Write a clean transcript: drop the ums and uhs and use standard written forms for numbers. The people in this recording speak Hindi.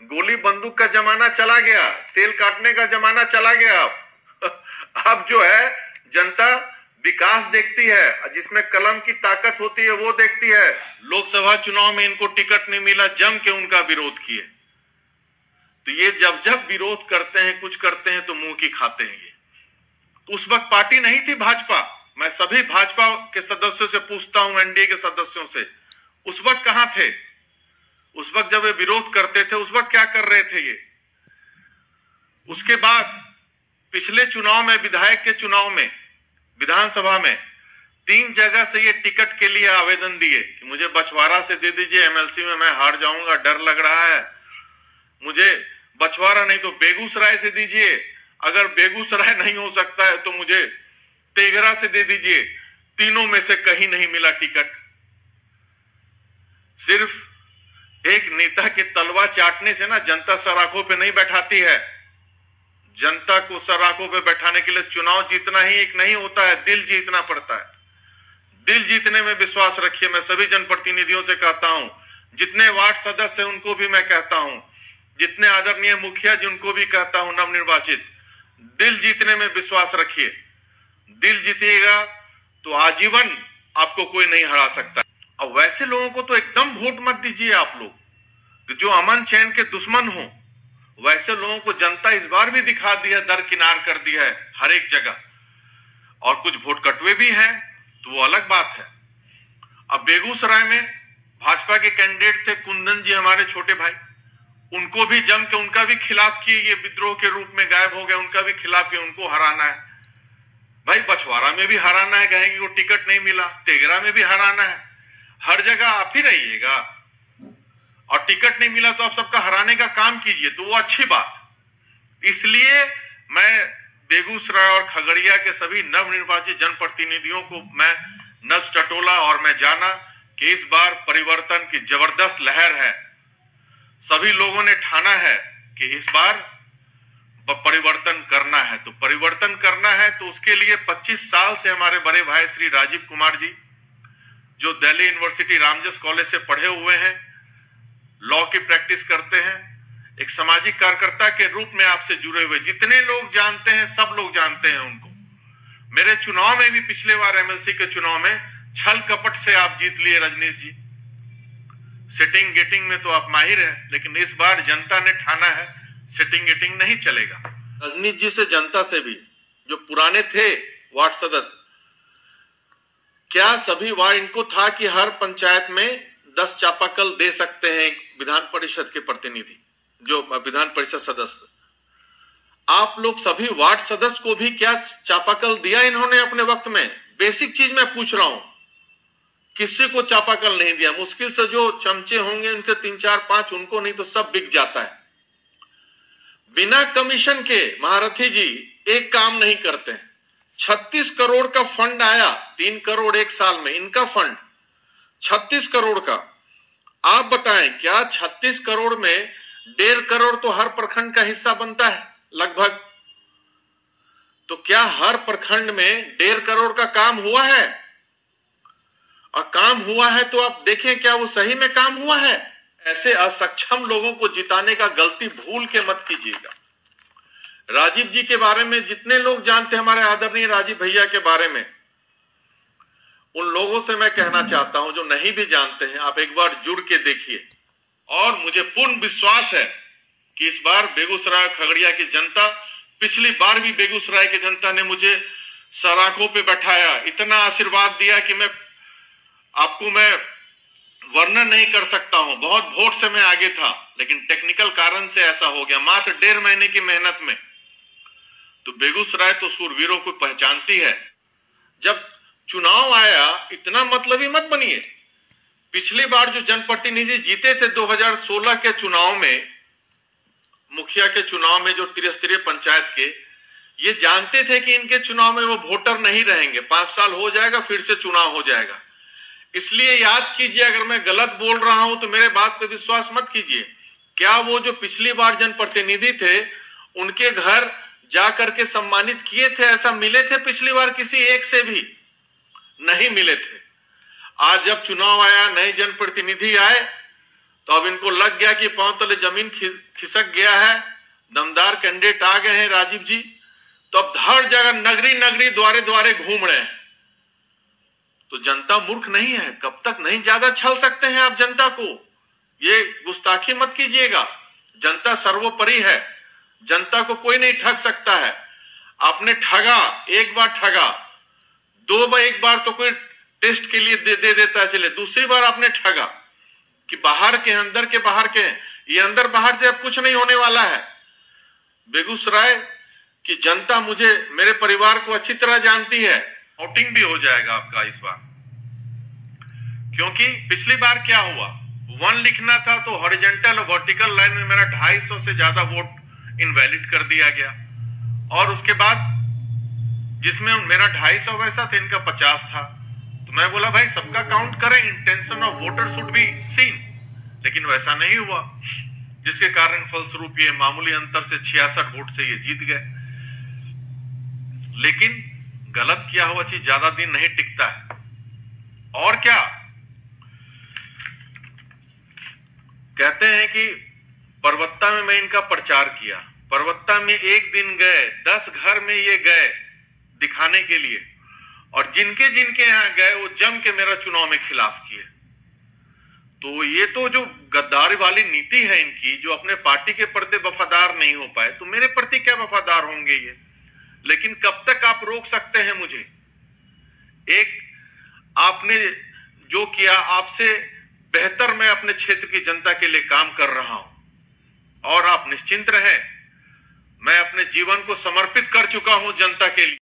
गोली बंदूक का जमाना चला गया, तेल काटने का जमाना चला गया। अब जो है जनता विकास देखती है, जिसमें कलम की ताकत होती है वो देखती है। लोकसभा चुनाव में इनको टिकट नहीं मिला, जम के उनका विरोध किए। तो ये जब जब विरोध करते हैं, कुछ करते हैं, तो मुंह की खाते हैं ये। तो उस वक्त पार्टी नहीं थी भाजपा। मैं सभी भाजपा के सदस्यों से पूछता हूं, एनडीए के सदस्यों से, उस वक्त कहां थे? उस वक्त जब वे विरोध करते थे, उस वक्त क्या कर रहे थे ये? उसके बाद पिछले चुनाव में, विधायक के चुनाव में, विधानसभा में 3 जगह से ये टिकट के लिए आवेदन दिए कि मुझे बछवाड़ा से दे दीजिए, एमएलसी में मैं हार जाऊंगा, डर लग रहा है। मुझे बछवाड़ा नहीं तो बेगूसराय से दीजिए, अगर बेगूसराय नहीं हो सकता है तो मुझे तेघरा से दे दीजिए। तीनों में से कहीं नहीं मिला टिकट। सिर्फ एक नेता के तलवा चाटने से ना जनता सराखों पे नहीं बैठाती है। जनता को सराखों पे बैठाने के लिए चुनाव जीतना ही एक नहीं होता है, दिल जीतना पड़ता है। दिल जीतने में विश्वास रखिए। मैं सभी जनप्रतिनिधियों से कहता हूं, जितने वार्ड सदस्य हैं उनको भी मैं कहता हूं, जितने आदरणीय मुखिया जी उनको भी कहता हूं, नवनिर्वाचित, दिल जीतने में विश्वास रखिए। दिल जीतिएगा तो आजीवन आपको कोई नहीं हरा सकता। और वैसे लोगों को तो एकदम वोट मत दीजिए आप लोग, जो अमन चैन के दुश्मन हो। वैसे लोगों को जनता इस बार भी दिखा दी है, दरकिनार कर दिया है हर एक जगह। और कुछ वोट कटवे भी हैं तो वो अलग बात है। अब बेगूसराय में भाजपा के कैंडिडेट थे कुंदन जी, हमारे छोटे भाई, उनको भी जम के उनका भी खिलाफ किए, ये विद्रोह के रूप में गायब हो गए, उनका भी खिलाफ किए, उनको हराना है। भाई बछवाड़ा में भी हराना है, कहेंगे वो टिकट नहीं मिला, तेघरा में भी हराना है, हर जगह आप ही रहिएगा। और टिकट नहीं मिला तो आप सबका हराने का काम कीजिए, तो वो अच्छी बात। इसलिए मैं बेगूसराय और खगड़िया के सभी नवनिर्वाचित जनप्रतिनिधियों को मैं नब्ज टटोला और मैं जाना कि इस बार परिवर्तन की जबरदस्त लहर है। सभी लोगों ने ठाना है कि इस बार परिवर्तन करना है। तो परिवर्तन करना है तो उसके लिए 25 साल से हमारे बड़े भाई श्री राजीव कुमार जी, जो दिल्ली यूनिवर्सिटी रामजस कॉलेज से पढ़े हुए हैं, लॉ की प्रैक्टिस करते हैं, एक सामाजिक कार्यकर्ता के रूप में आपसे जुड़े हुए जितने लोग जानते हैं, सब लोग जानते हैं उनको। मेरे चुनाव में भी, पिछले बार एमएलसी के चुनाव में छल कपट से आप जीत लिए रजनीश जी। सेटिंग गेटिंग में तो आप माहिर हैं, लेकिन इस बार जनता ने ठाना है सेटिंग गेटिंग नहीं चलेगा। रजनीश जी से, जनता से भी, जो पुराने थे वार्ड सदस्य, क्या सभी वार्ड, इनको था कि हर पंचायत में 10 चापाकल दे सकते हैं विधान परिषद के प्रतिनिधि, जो विधान परिषद सदस्य। आप लोग सभी वार्ड सदस्य को भी क्या चापाकल दिया इन्होंने अपने वक्त में? बेसिक चीज मैं पूछ रहा हूं, किसी को चापाकल नहीं दिया। मुश्किल से जो चमचे होंगे उनके 3 4 5, उनको नहीं तो सब बिक जाता है। बिना कमीशन के महारथी जी एक काम नहीं करते हैं। 36 करोड़ का फंड आया, 3 करोड़ एक साल में, इनका फंड 36 करोड़ का। आप बताएं, क्या 36 करोड़ में 1.5 करोड़ तो हर प्रखंड का हिस्सा बनता है लगभग? तो क्या हर प्रखंड में 1.5 करोड़ का काम हुआ है? और काम हुआ है तो आप देखें क्या वो सही में काम हुआ है? ऐसे असक्षम लोगों को जिताने का गलती भूल के मत कीजिएगा। राजीव जी के बारे में जितने लोग जानते हैं, हमारे आदरणीय राजीव भैया के बारे में, उन लोगों से मैं कहना चाहता हूं जो नहीं भी जानते हैं, आप एक बार जुड़ के देखिए। और मुझे पूर्ण विश्वास है कि इस बार बेगूसराय खगड़िया की जनता, पिछली बार भी बेगूसराय की जनता ने मुझे सराखों पे बैठाया, इतना आशीर्वाद दिया कि मैं वर्णन नहीं कर सकता हूं। बहुत वोट से मैं आगे था, लेकिन टेक्निकल कारण से ऐसा हो गया, मात्र 1.5 महीने की मेहनत में। तो बेगूसराय तो सूरवीरों को पहचानती है। जब चुनाव आया, इतना मतलबी मत बनिए। पिछली बार जो जनप्रतिनिधि जीते थे 2016 के चुनाव में, मुखिया के चुनाव में, जो त्रिस्तरीय पंचायत के, ये जानते थे कि इनके चुनाव में वो वोटर नहीं रहेंगे, 5 साल हो जाएगा फिर से चुनाव हो जाएगा। इसलिए याद कीजिए, अगर मैं गलत बोल रहा हूं तो मेरे बात पे विश्वास मत कीजिए। क्या वो जो पिछली बार जनप्रतिनिधि थे, उनके घर जा करके सम्मानित किए थे? ऐसा मिले थे पिछली बार? किसी एक से भी नहीं मिले थे। आज जब चुनाव आया, नए जनप्रतिनिधि आए, तो तो अब इनको लग गया कि पांव तले जमीन खिसक गया है, दमदार कैंडिडेट आ गए हैं राजीव जी, तो अब हर जगह नगरी नगरी द्वारे द्वारे घूम रहे हैं। तो जनता मूर्ख नहीं है, कब तक नहीं ज्यादा छल सकते हैं आप जनता को? ये गुस्ताखी मत कीजिएगा, जनता सर्वोपरि है, जनता को कोई नहीं ठग सकता है। आपने ठगा, एक बार ठगा, एक बार तो कोई टेस्ट के लिए दे देता है, चले, दूसरी बार आपने ठगा कि बाहर के अंदर के बाहर के, ये अंदर बाहर से अब कुछ नहीं होने वाला है। बेगूसराय की जनता मुझे, मेरे परिवार को अच्छी तरह जानती है। वोटिंग भी हो जाएगा आपका इस बार, क्योंकि पिछली बार क्या हुआ, 1 लिखना था तो हॉरिजॉन्टल और वर्टिकल लाइन में मेरा 250 से ज्यादा वोट इनवैलिड कर दिया गया, और उसके बाद जिसमें मेरा 250 वैसा था, इनका 50 था। तो मैं बोला भाई सबका काउंट करें, intention of voter should be seen, लेकिन वैसा नहीं हुआ, जिसके कारण फलस्वरूप ये मामूली अंतर से 66 वोट से ये जीत गए। लेकिन गलत किया हुआ चीज ज्यादा दिन नहीं टिकता है। और क्या कहते हैं कि परबत्ता में मैं इनका प्रचार किया, परबत्ता में एक दिन गए, 10 घर में ये गए दिखाने के लिए, और जिनके जिनके यहां गए वो जम के मेरा चुनाव में खिलाफ किए। तो ये तो जो गद्दारी वाली नीति है इनकी, जो अपने पार्टी के प्रति वफादार नहीं हो पाए, तो मेरे प्रति क्या वफादार होंगे ये? लेकिन कब तक आप रोक सकते हैं मुझे? एक आपने जो किया, आपसे बेहतर मैं अपने क्षेत्र की जनता के लिए काम कर रहा हूं, और आप निश्चिंत रहें, मैं अपने जीवन को समर्पित कर चुका हूं जनता के लिए।